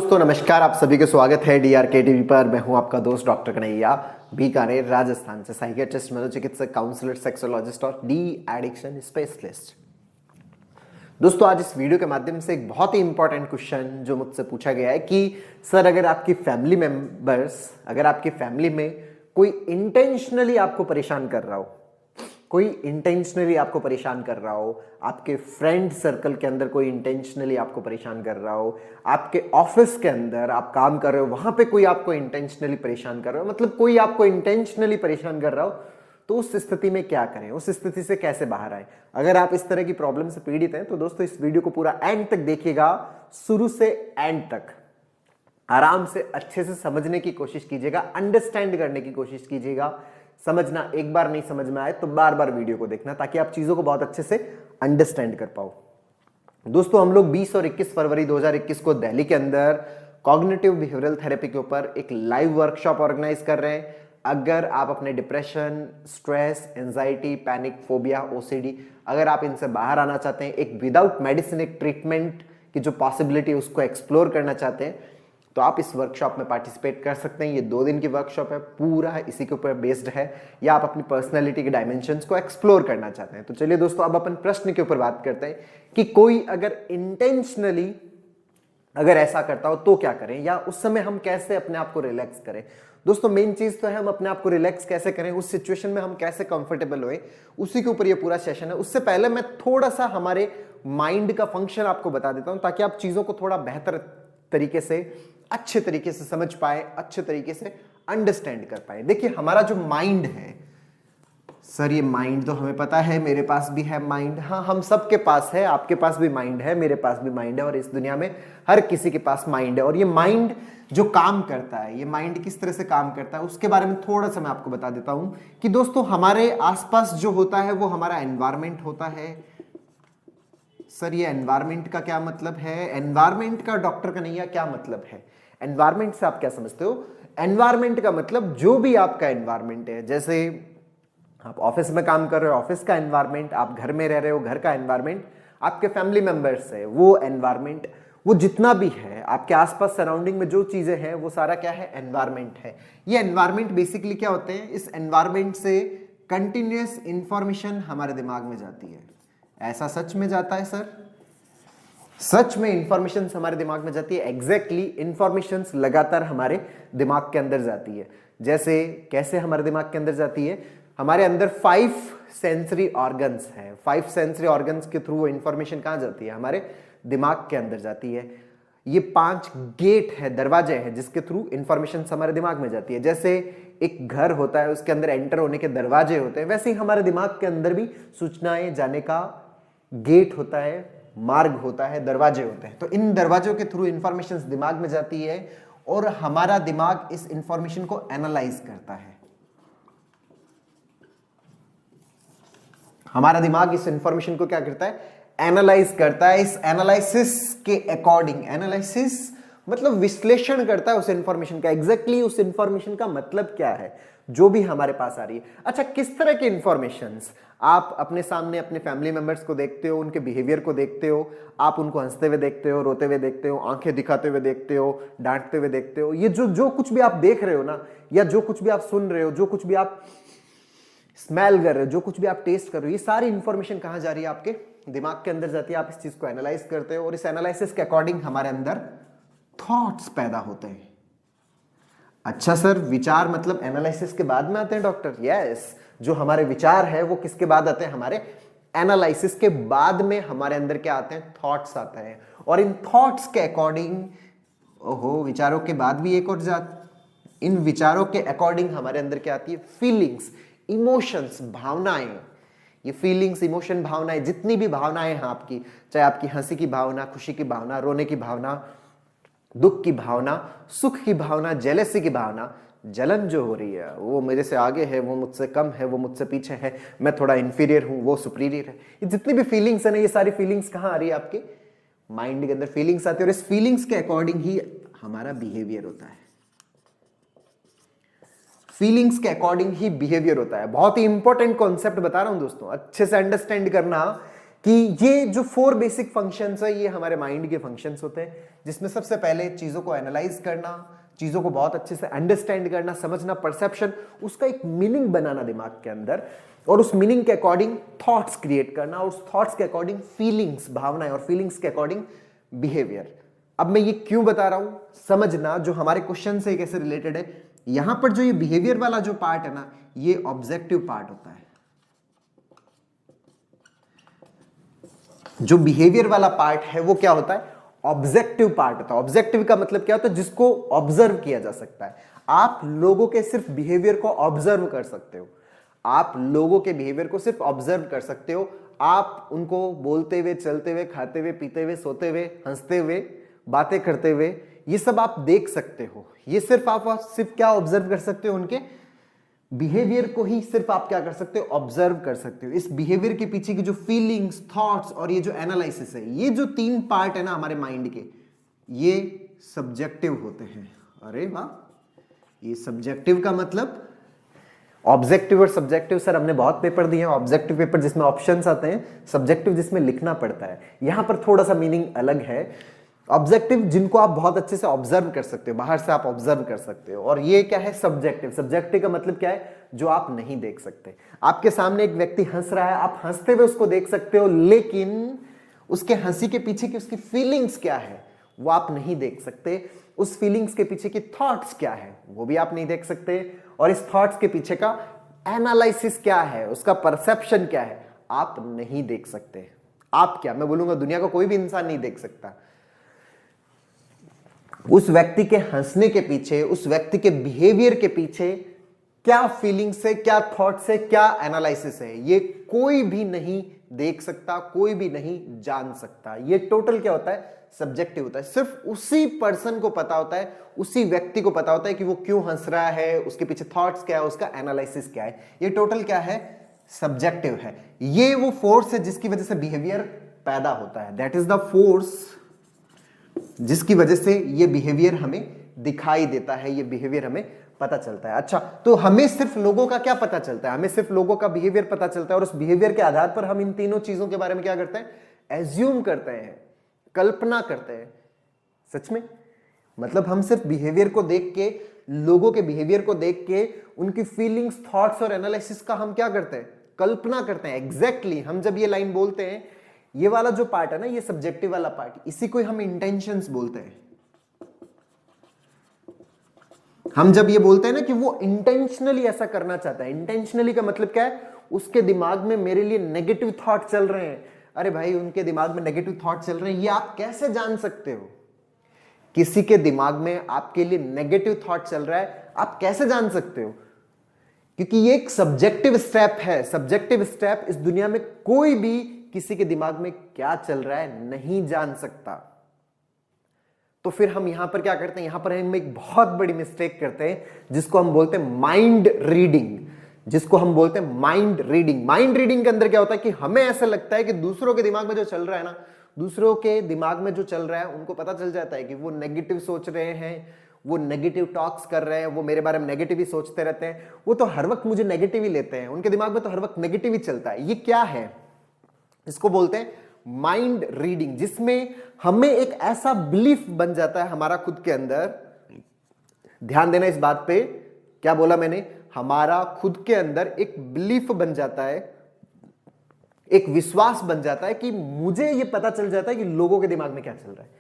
दोस्तों नमस्कार, आप सभी का स्वागत है डीआरके टीवी पर। मैं हूं आपका दोस्त डॉक्टर कन्हैया, बीकानेर राजस्थान से, साइकियाट्रिस्ट, मनोचिकित्सक, काउंसलर, सेक्सोलॉजिस्ट और डी एडिक्शन स्पेशलिस्ट। दोस्तों आज इस वीडियो के माध्यम से एक बहुत ही इंपॉर्टेंट क्वेश्चन जो मुझसे पूछा गया है कि सर अगर आपकी फैमिली में कोई इंटेंशनली आपको परेशान कर रहा हो, आपके फ्रेंड सर्कल के अंदर कोई इंटेंशनली आपको परेशान कर रहा हो, आपके ऑफिस के अंदर आप काम कर रहे हो वहां पे कोई आपको इंटेंशनली परेशान कर रहा हो, मतलब कोई आपको इंटेंशनली परेशान कर रहा हो, तो उस स्थिति में क्या करें, उस स्थिति से कैसे बाहर आए। अगर आप इस तरह की प्रॉब्लम से पीड़ित हैं तो दोस्तों इस वीडियो को पूरा एंड तक देखिएगा, शुरू से एंड तक आराम से अच्छे से समझने की कोशिश कीजिएगा, अंडरस्टैंड करने की कोशिश कीजिएगा। समझना, एक बार नहीं समझ में आए तो बार बार वीडियो को देखना ताकि आप चीजों को बहुत अच्छे से अंडरस्टैंड कर पाओ। दोस्तों हम लोग 20 और 21 फरवरी 2021 को दिल्ली के अंदर कॉग्निटिव बिहेवियरल थेरेपी के ऊपर एक लाइव वर्कशॉप ऑर्गेनाइज कर रहे हैं। अगर आप अपने depression, stress, anxiety, panic, phobia, OCD, अगर आप इनसे बाहर आना चाहते हैं, एक विदाउट मेडिसिन एक ट्रीटमेंट की जो पॉसिबिलिटी है उसको एक्सप्लोर करना चाहते हैं, तो आप इस वर्कशॉप में पार्टिसिपेट कर सकते हैं। ये 2 दिन की वर्कशॉप है, पूरा इसी के ऊपर बेस्ड है, या आप अपनी पर्सनैलिटी के डायमेंशंस को एक्सप्लोर करना चाहते हैं। तो चलिए दोस्तों अब अपन प्रश्न के ऊपर बात करते हैं कि कोई अगर इंटेंशनली अगर ऐसा करता हो तो क्या करें, या उस समय हम कैसे अपने आप को रिलैक्स करें। दोस्तों मेन चीज तो है हम अपने आप को रिलैक्स कैसे करें, उस सिचुएशन में हम कैसे कंफर्टेबल होए, उसी के ऊपर ये पूरा सेशन है। उससे पहले मैं थोड़ा सा हमारे माइंड का फंक्शन आपको बता देता हूं ताकि आप चीजों को थोड़ा बेहतर तरीके से, अच्छे तरीके से समझ पाए, अच्छे तरीके से अंडरस्टैंड कर पाए। देखिए हमारा जो माइंड है, सर ये माइंड तो हमें पता है, मेरे पास भी है माइंड, हाँ हम सबके पास है, आपके पास भी माइंड है, मेरे पास भी माइंड है, और इस दुनिया में हर किसी के पास माइंड है। और ये माइंड जो काम करता है, ये माइंड किस तरह से काम करता है उसके बारे में थोड़ा सा मैं आपको बता देता हूं कि दोस्तों हमारे आसपास जो होता है वो हमारा एनवायरमेंट होता है। सर ये एनवायरमेंट का क्या मतलब है, एनवायरमेंट का डॉक्टर कन्हैया क्या मतलब है, एनवायरमेंट से आप क्या समझते हो। एनवायरमेंट का मतलब जो भी आपका एनवायरमेंट है, जैसे आप ऑफिस में काम कर रहे हो, ऑफिस का एनवायरमेंट, आप घर में रह रहे हो, घर का एनवायरमेंट, आपके फैमिली मेंबर्स है वो एनवायरमेंट, वो जितना भी है आपके आसपास सराउंडिंग में जो चीजें हैं वो सारा क्या है, एनवायरमेंट है। ये एनवायरमेंट बेसिकली क्या होते हैं, इस एनवायरमेंट से कंटिन्यूअस इंफॉर्मेशन हमारे दिमाग में जाती है। ऐसा सच में जाता है सर? सच में इंफॉर्मेशन हमारे दिमाग में जाती है, एग्जैक्टली इंफॉर्मेशन लगातार हमारे दिमाग के अंदर जाती है। जैसे कैसे हमारे दिमाग के अंदर जाती है, हमारे अंदर 5 सेंसरी ऑर्गन्स हैं, 5 सेंसरी ऑर्गन्स के थ्रू वो इंफॉर्मेशन कहां जाती है, हमारे दिमाग के अंदर जाती है। ये 5 गेट है, दरवाजे हैं जिसके थ्रू इंफॉर्मेशन हमारे दिमाग में जाती है। जैसे एक घर होता है उसके अंदर एंटर होने के दरवाजे होते हैं, वैसे ही हमारे दिमाग के अंदर भी सूचनाएं जाने का गेट होता है, मार्ग होता है, दरवाजे होते हैं। तो इन दरवाजों के थ्रू इंफॉर्मेशन दिमाग में जाती है और हमारा दिमाग इस इंफॉर्मेशन को एनालाइज करता है। हमारा दिमाग इस इंफॉर्मेशन को क्या करता है, एनालाइज करता है। इस एनालिसिस के अकॉर्डिंग, एनालिसिस मतलब विश्लेषण करता है उस इंफॉर्मेशन का, एग्जैक्टली उस इंफॉर्मेशन का मतलब क्या है जो भी हमारे पास आ रही है। अच्छा, किस तरह के इंफॉर्मेशंस आप अपने सामने अपने फैमिली मेंबर्स को देखते हो, उनके बिहेवियर को देखते हो, आप उनको हंसते हुए देखते हो, रोते हुए देखते हो, आंखें दिखाते हुए देखते हो, डांटते हुए देखते हो। ये जो कुछ भी आप देख रहे हो ना, या जो कुछ भी आप सुन रहे हो, जो कुछ भी आप स्मेल कर रहे हो, जो कुछ भी आप टेस्ट कर रहे हो, ये सारी इंफॉर्मेशन कहां जा रही है, आपके दिमाग के अंदर जाती है। आप इस चीज को एनालाइज करते हो और इस एनालिसिस के अकॉर्डिंग हमारे अंदर थॉट्स पैदा होते हैं। अच्छा सर, विचार मतलब एनालिसिस के बाद में आते हैं डॉक्टर? यस, जो हमारे विचार है वो किसके बाद आते हैं, हमारे एनालिसिस के बाद में हमारे अंदर क्या आते हैं, थॉट्स आते हैं। और इन थॉट्स के अकॉर्डिंग, ओहो विचारों के बाद भी एक और जात, इन विचारों के अकॉर्डिंग हमारे अंदर क्या आती है, फीलिंग्स, इमोशंस, भावनाएं। ये फीलिंग्स, इमोशन, भावनाएं, जितनी भी भावनाएं हैं आपकी, चाहे आपकी हंसी की भावना, खुशी की भावना, रोने की भावना, दुख की भावना, सुख की भावना, जेलेसी की भावना, जलन जो हो रही है, वो मेरे से आगे है, वो मुझसे कम है, वो मुझसे पीछे है, मैं थोड़ा इंफीरियर हूं, वो सुपीरियर है, ये जितनी भी फीलिंग्स है ना, ये सारी फीलिंग्स कहां आ रही है, आपके माइंड के अंदर फीलिंग्स आती है। और इस फीलिंग्स के अकॉर्डिंग ही हमारा बिहेवियर होता है, फीलिंग्स के अकॉर्डिंग ही बिहेवियर होता है। बहुत ही इंपॉर्टेंट कॉन्सेप्ट बता रहा हूं दोस्तों, अच्छे से अंडरस्टैंड करना कि ये जो 4 बेसिक फंक्शंस है ये हमारे माइंड के फंक्शंस होते हैं, जिसमें सबसे पहले चीजों को एनालाइज करना, चीजों को बहुत अच्छे से अंडरस्टैंड करना, समझना, परसेप्शन, उसका एक मीनिंग बनाना दिमाग के अंदर, और उस मीनिंग के अकॉर्डिंग थॉट्स क्रिएट करना, उस थॉट्स के अकॉर्डिंग फीलिंग्स, भावनाएं, और फीलिंग्स के अकॉर्डिंग बिहेवियर। अब मैं ये क्यों बता रहा हूं, समझना, जो हमारे क्वेश्चन से कैसे रिलेटेड है। यहां पर जो ये बिहेवियर वाला जो पार्ट है ना, ये ऑब्जेक्टिव पार्ट होता है। जो बिहेवियर वाला पार्ट है वो क्या होता है, ऑब्जेक्टिव पार्ट होता है। ऑब्जेक्टिव का मतलब क्या होता है, जिसको ऑब्जर्व किया जा सकता है। आप लोगों के सिर्फ बिहेवियर को ऑब्जर्व कर सकते हो, आप लोगों के बिहेवियर को सिर्फ ऑब्जर्व कर सकते हो। आप उनको बोलते हुए, चलते हुए, खाते हुए, पीते हुए, सोते हुए, हंसते हुए, बातें करते हुए, ये सब आप देख सकते हो। ये सिर्फ आप सिर्फ क्या ऑब्जर्व कर सकते हो, उनके बिहेवियर को ही सिर्फ आप क्या कर सकते हो, ऑब्जर्व कर सकते हो। इस बिहेवियर के पीछे की जो फीलिंग्स, थॉट्स और ये जो एनालिसिस है, ये जो 3 पार्ट है ना हमारे माइंड के, ये सब्जेक्टिव होते हैं। अरे वाह, ये सब्जेक्टिव का मतलब, ऑब्जेक्टिव और सब्जेक्टिव सर हमने बहुत पेपर दिए हैं। ऑब्जेक्टिव पेपर जिसमें ऑप्शंस आते हैं, सब्जेक्टिव जिसमें लिखना पड़ता है। यहां पर थोड़ा सा मीनिंग अलग है। ऑब्जेक्टिव जिनको आप बहुत अच्छे से ऑब्जर्व कर सकते हो, बाहर से आप ऑब्जर्व कर सकते हो, और ये क्या है, सब्जेक्टिव। सब्जेक्टिव का मतलब क्या है, जो आप नहीं देख सकते। आपके सामने एक व्यक्ति हंस रहा है, आप हंसते हुए उसको देख सकते हो, लेकिन उसके हंसी के पीछे की उसकी फीलिंग्स क्या है वो आप नहीं देख सकते। उस फीलिंग्स के पीछे की थॉट्स क्या है वो भी आप नहीं देख सकते, और इस थॉट्स के पीछे का एनालिसिस क्या है, उसका परसेप्शन क्या है, आप नहीं देख सकते। आप क्या, मैं बोलूंगा दुनिया का कोई भी इंसान नहीं देख सकता। उस व्यक्ति के हंसने के पीछे, उस व्यक्ति के बिहेवियर के पीछे क्या फीलिंग्स है, क्या थॉट्स है, क्या एनालिसिस है, ये कोई भी नहीं देख सकता, कोई भी नहीं जान सकता। ये टोटल क्या होता है, सब्जेक्टिव होता है। सिर्फ उसी पर्सन को पता होता है, उसी व्यक्ति को पता होता है कि वो क्यों हंस रहा है, उसके पीछे थॉट्स क्या है, उसका एनालिसिस क्या है। ये टोटल क्या है, सब्जेक्टिव है। ये वो फोर्स है जिसकी वजह से बिहेवियर पैदा होता है। दैट इज द फोर्स जिसकी वजह से ये बिहेवियर हमें दिखाई देता है, ये बिहेवियर हमें पता चलता है। अच्छा, तो हमें सिर्फ लोगों का क्या पता चलता है, हमें सिर्फ लोगों का बिहेवियर पता चलता है, और उस बिहेवियर के आधार पर हम इन तीनों चीजों के बारे में क्या करते हैं, एज्यूम करते हैं, कल्पना करते हैं। सच में, मतलब हम सिर्फ बिहेवियर को देख के, लोगों के बिहेवियर को देख के, उनकी फीलिंग्स, थॉट्स और एनालिसिस का हम क्या करते हैं, कल्पना करते हैं। एग्जैक्टली हम जब ये लाइन बोलते हैं, ये वाला जो पार्ट है ना, ये सब्जेक्टिव वाला पार्ट, इसी को हम इंटेंशंस बोलते हैं। हम जब ये बोलते हैं ना कि वो इंटेंशनली ऐसा करना चाहता है, इंटेंशनली का मतलब क्या है, उसके दिमाग में मेरे लिए नेगेटिव थॉट चल रहे हैं। अरे भाई, उनके दिमाग में नेगेटिव थॉट चल रहे हैं, ये आप कैसे जान सकते हो? किसी के दिमाग में आपके लिए नेगेटिव थॉट चल रहा है, आप कैसे जान सकते हो? क्योंकि ये एक सब्जेक्टिव स्टेप है। सब्जेक्टिव स्टेप, इस दुनिया में कोई भी किसी के दिमाग में क्या चल रहा है नहीं जान सकता। तो फिर हम यहां पर क्या करते हैं, यहां पर हम एक बहुत बड़ी मिस्टेक करते हैं, जिसको हम बोलते हैं माइंड रीडिंग। जिसको हम बोलते हैं माइंड रीडिंग। माइंड रीडिंग के अंदर क्या होता है कि हमें ऐसा लगता है कि दूसरों के दिमाग में जो चल रहा है ना, दूसरों के दिमाग में जो चल रहा है, उनको पता चल जाता है कि वो नेगेटिव सोच रहे हैं, वो नेगेटिव टॉक्स कर रहे हैं, वो मेरे बारे में नेगेटिव ही सोचते रहते हैं, वो तो हर वक्त मुझे नेगेटिव ही लेते हैं, उनके दिमाग में तो हर वक्त नेगेटिव ही चलता है। ये क्या है, इसको बोलते हैं माइंड रीडिंग, जिसमें हमें एक ऐसा बिलीफ बन जाता है हमारा खुद के अंदर। ध्यान देना इस बात पे, क्या बोला मैंने, हमारा खुद के अंदर एक बिलीफ बन जाता है, एक विश्वास बन जाता है कि मुझे ये पता चल जाता है कि लोगों के दिमाग में क्या चल रहा है।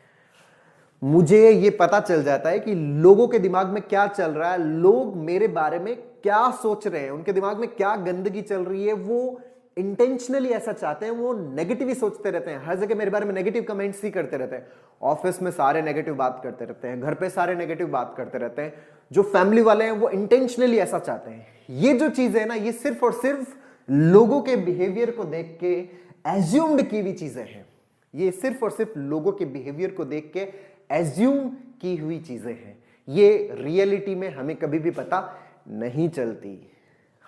मुझे ये पता चल जाता है कि लोगों के दिमाग में क्या चल रहा है, लोग मेरे बारे में क्या सोच रहे हैं, उनके दिमाग में क्या गंदगी चल रही है। वो इंटेंशनली ऐसा चाहते हैं, वो नेगेटिव ही सोचते रहते हैं, हर जगह मेरे बारे में नेगेटिव कमेंट्स ही करते रहते हैं। ऑफिस में सारे नेगेटिव बात करते रहते हैं, घर पे सारे नेगेटिव बात करते रहते हैं। जो फैमिली वाले हैं वो इंटेंशनली ऐसा चाहते हैं। ये जो चीजें है ना, ये सिर्फ और सिर्फ लोगों के बिहेवियर को देख के एज्यूम्ड की हुई चीजें हैं। ये सिर्फ और सिर्फ लोगों के बिहेवियर को देख के एज्यूम की हुई चीजें हैं। ये रियलिटी में हमें कभी भी पता नहीं चलती।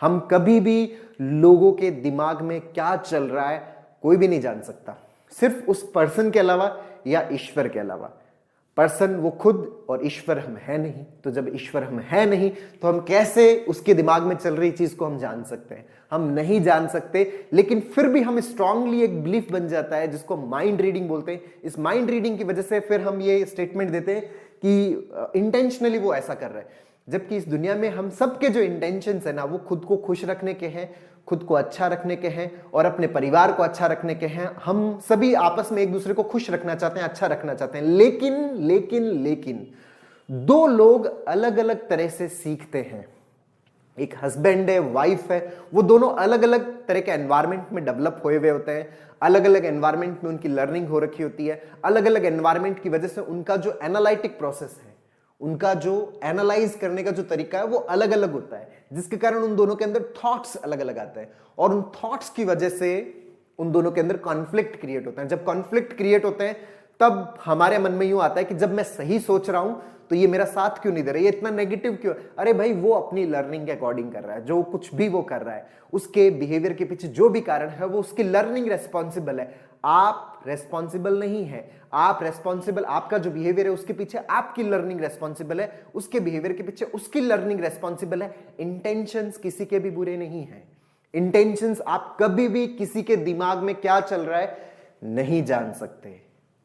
हम कभी भी लोगों के दिमाग में क्या चल रहा है कोई भी नहीं जान सकता, सिर्फ उस पर्सन के अलावा या ईश्वर के अलावा। पर्सन वो खुद और ईश्वर हम है नहीं। तो जब ईश्वर हम है नहीं तो हम कैसे उसके दिमाग में चल रही चीज को हम जान सकते हैं? हम नहीं जान सकते, लेकिन फिर भी हम स्ट्रांगली एक बिलीफ बन जाता है जिसको माइंड रीडिंग बोलते हैं। इस माइंड रीडिंग की वजह से फिर हम ये स्टेटमेंट देते हैं कि इंटेंशनली वो ऐसा कर रहे हैं, जबकि इस दुनिया में हम सबके जो इंटेंशंस है ना, वो खुद को खुश रखने के हैं, खुद को अच्छा रखने के हैं और अपने परिवार को अच्छा रखने के हैं। हम सभी आपस में एक दूसरे को खुश रखना चाहते हैं, अच्छा रखना चाहते हैं। लेकिन लेकिन लेकिन दो लोग अलग अलग तरह से सीखते हैं। एक हस्बैंड है, वाइफ है, वो दोनों अलग अलग तरह के एनवायरनमेंट में डेवलप हुए हुए होते हैं, अलग अलग एनवायरनमेंट में उनकी लर्निंग हो रखी होती है, अलग अलग एनवायरनमेंट की वजह से उनका जो एनालिटिक प्रोसेस है, उनका जो एनालाइज करने का जो तरीका है वो अलग अलग होता है, जिसके कारण उन दोनों के अंदर थॉट्स अलग अलग आते हैं और उन थॉट्स की वजह से उन दोनों के अंदर कॉन्फ्लिक्ट क्रिएट होता है। जब कॉन्फ्लिक्ट क्रिएट होते हैं तब हमारे मन में यूं आता है कि जब मैं सही सोच रहा हूं तो ये मेरा साथ क्यों नहीं दे रहा, ये इतना नेगेटिव क्यों? अरे भाई, वो अपनी लर्निंग के अकॉर्डिंग कर रहा है, जो कुछ भी वो कर रहा है, उसके बिहेवियर के पीछे जो भी कारण है वो उसकी लर्निंग रेस्पॉन्सिबल है। आप रेस्पॉन्सिबल नहीं है, आप रेस्पॉन्सिबल, आपका जो बिहेवियर है उसके पीछे आपकी लर्निंग रेस्पॉन्सिबल है, उसके बिहेवियर के पीछे उसकी लर्निंग रेस्पॉन्सिबल है। इंटेंशंस किसी के भी बुरे नहीं है। इंटेंशंस, आप कभी भी किसी के दिमाग में क्या चल रहा है नहीं जान सकते,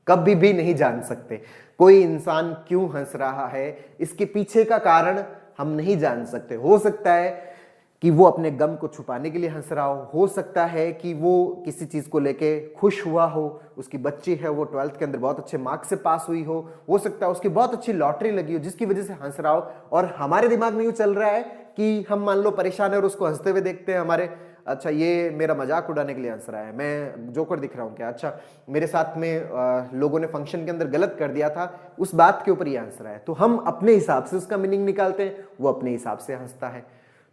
कभी भी नहीं जान सकते। कोई इंसान क्यों हंस रहा है, इसके पीछे का कारण हम नहीं जान सकते। हो सकता है कि वो अपने गम को छुपाने के लिए हंस रहा हो सकता है कि वो किसी चीज को लेके खुश हुआ हो, उसकी बच्ची है वो 12th के अंदर बहुत अच्छे मार्क्स से पास हुई हो सकता है उसकी बहुत अच्छी लॉटरी लगी हो जिसकी वजह से हंस रहा हो। और हमारे दिमाग में यूं चल रहा है कि हम मान लो परेशान है और उसको हंसते हुए देखते हैं, हमारे अच्छा ये मेरा मजाक उड़ाने के लिए हंस रहा है, मैं जोकर दिख रहा हूँ क्या, अच्छा मेरे साथ में लोगों ने फंक्शन के अंदर गलत कर दिया था, उस बात के ऊपर ये हंस रहा है। तो हम अपने हिसाब से उसका मीनिंग निकालते हैं, वो अपने हिसाब से हंसता है।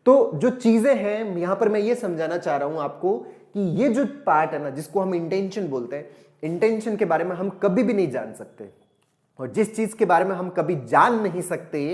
तो जो चीजें हैं यहां पर मैं ये समझाना चाह रहा हूं आपको कि ये जो पार्ट है ना, जिसको हम इंटेंशन बोलते हैं, इंटेंशन के बारे में हम कभी भी नहीं जान सकते। और जिस चीज के बारे में हम कभी जान नहीं सकते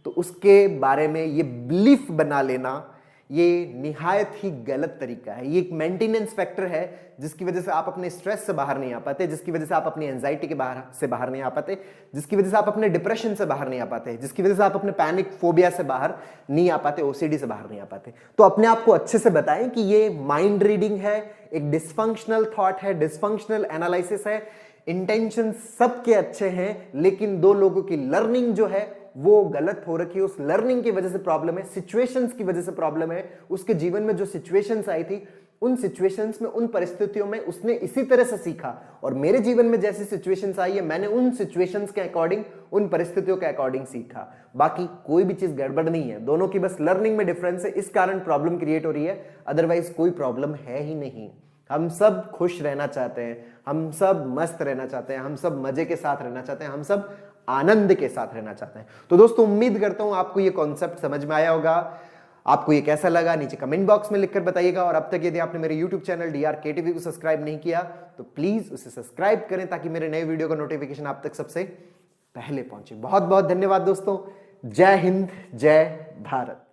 तो उसके बारे में ये बिलीफ बना लेना ये निहायत ही गलत तरीका है। ये एक मेंटेनेंस फैक्टर है जिसकी वजह से आप अपने स्ट्रेस से बाहर नहीं आ पाते, जिसकी वजह से आप अपनी एंजाइटी के बाहर नहीं आ पाते, जिसकी वजह से आप अपने डिप्रेशन से बाहर नहीं आ पाते, जिसकी वजह से आप अपने पैनिक फोबिया से बाहर नहीं आ पाते, ओसीडी से बाहर नहीं आ पाते। तो अपने आप को अच्छे से बताएं कि ये माइंड रीडिंग है, एक डिस्फंक्शनल थॉट है, डिस्फंक्शनल एनालिसिस है। इंटेंशन सबके अच्छे हैं, लेकिन दो लोगों की लर्निंग जो है वो गलत हो रखी है। उस लर्निंग की वजह से प्रॉब्लम है, सिचुएशंस की वजह से प्रॉब्लम है। उसके जीवन में जो सिचुएशंस आई थी, उन सिचुएशंस में, उन परिस्थितियों में उसने इसी तरह से सीखा। और मेरे जीवन में जैसी सिचुएशंस आई है, मैंने उन सिचुएशंस के अकॉर्डिंग, उन परिस्थितियों के अकॉर्डिंग सीखा। बाकी कोई भी चीज गड़बड़ नहीं है, दोनों की बस लर्निंग में डिफरेंस है, इस कारण प्रॉब्लम क्रिएट हो रही है, अदरवाइज कोई प्रॉब्लम है ही नहीं। हम सब खुश रहना चाहते हैं, हम सब मस्त रहना चाहते हैं, हम सब मजे के साथ रहना चाहते हैं, हम सब आनंद के साथ रहना चाहते हैं। तो दोस्तों, उम्मीद करता हूं आपको ये कॉन्सेप्ट समझ में आया होगा। आपको ये कैसा लगा नीचे कमेंट बॉक्स में लिखकर बताइएगा। और अब तक यदि आपने मेरे YouTube चैनल DRKTV को सब्सक्राइब नहीं किया तो प्लीज उसे सब्सक्राइब करें ताकि मेरे नए वीडियो का नोटिफिकेशन आप तक सबसे पहले पहुंचे। बहुत बहुत धन्यवाद दोस्तों। जय हिंद, जय भारत।